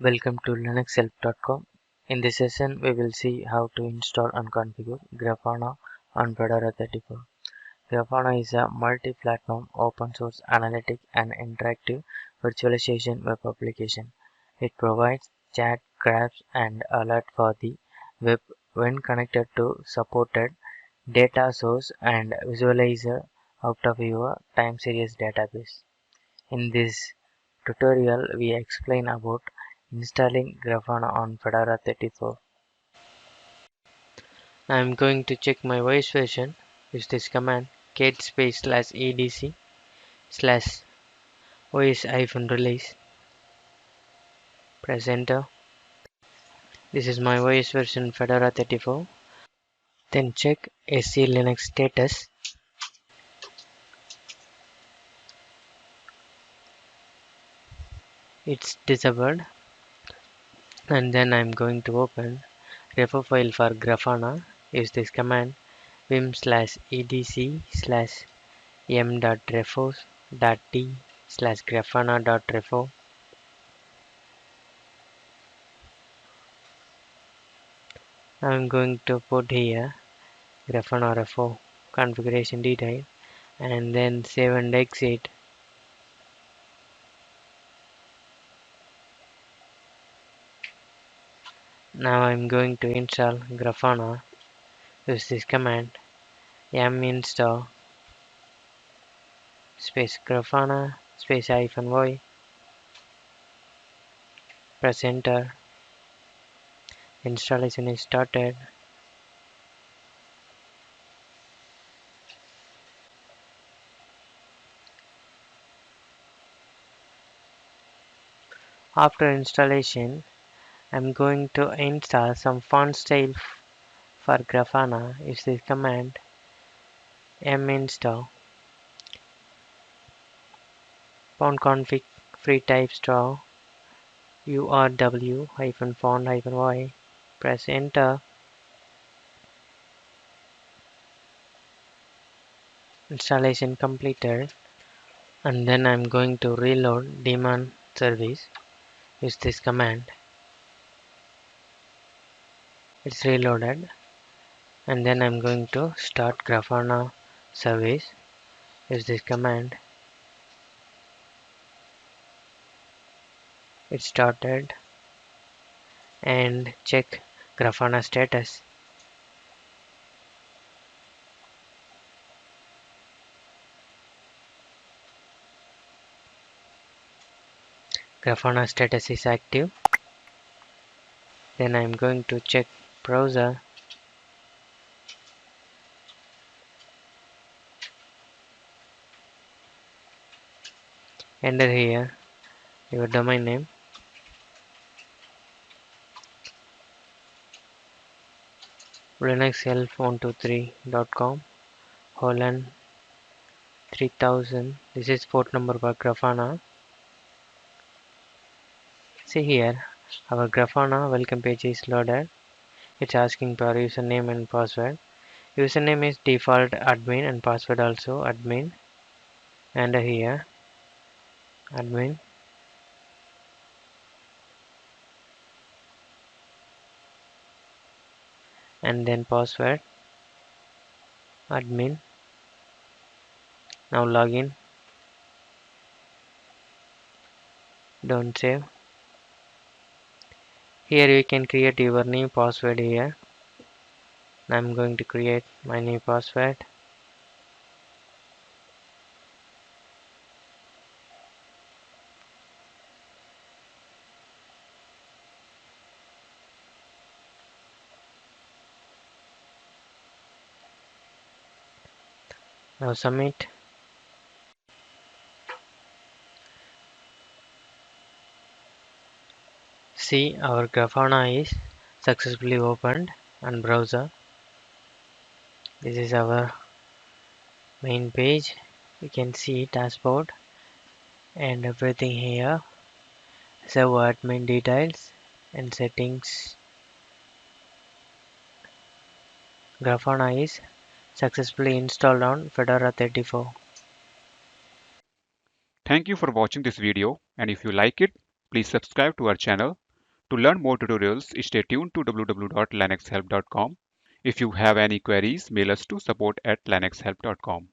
Welcome to linuxhelp.com. In this session, we will see how to install and configure Grafana on Fedora 34. Grafana is a multi-platform, open-source, analytic, and interactive virtualization web application. It provides chat, graphs, and alert for the web when connected to supported data source and visualizer out of your time series database. In this tutorial, we explain about installing Grafana on Fedora 34. I am going to check my voice version. Use this command cat space /edc slash os-release. Press enter. This is my voice version Fedora 34. Then check SC Linux status. It's disabled. And then I'm going to open repo file for Grafana. Use this command vim/edc slash m.refos.t slash grafana.refo. I'm going to put here Grafana refo configuration detail and then save and exit. Now I'm going to install Grafana. Use this command yum install space Grafana space -y. Press enter. Installation is started. After installation, I'm going to install some font style for Grafana. Use this command yum install font config free type straw urw-font-y. Press enter. Installation completed, and then I'm going to reload daemon service. Use this command. It's reloaded, and then I'm going to start Grafana service. Use this command. It started, and check Grafana status. Grafana status is active. Then I'm going to check browser. Enter here your domain name. linuxhelp123.com :3000. This is port number for Grafana. See here, our Grafana welcome page is loaded. It's asking for username and password. Username is default admin and password also admin. And here admin. And then password admin. Now login. Don't save. Here you can create your new password here. I'm going to create my new password. Now submit. See, our Grafana is successfully opened on browser. This is our main page. You can see dashboard and everything here. Server admin details and settings. Grafana is successfully installed on Fedora 34. Thank you for watching this video, and if you like it, please subscribe to our channel. To learn more tutorials, stay tuned to www.linuxhelp.com. If you have any queries, mail us to support@linuxhelp.com.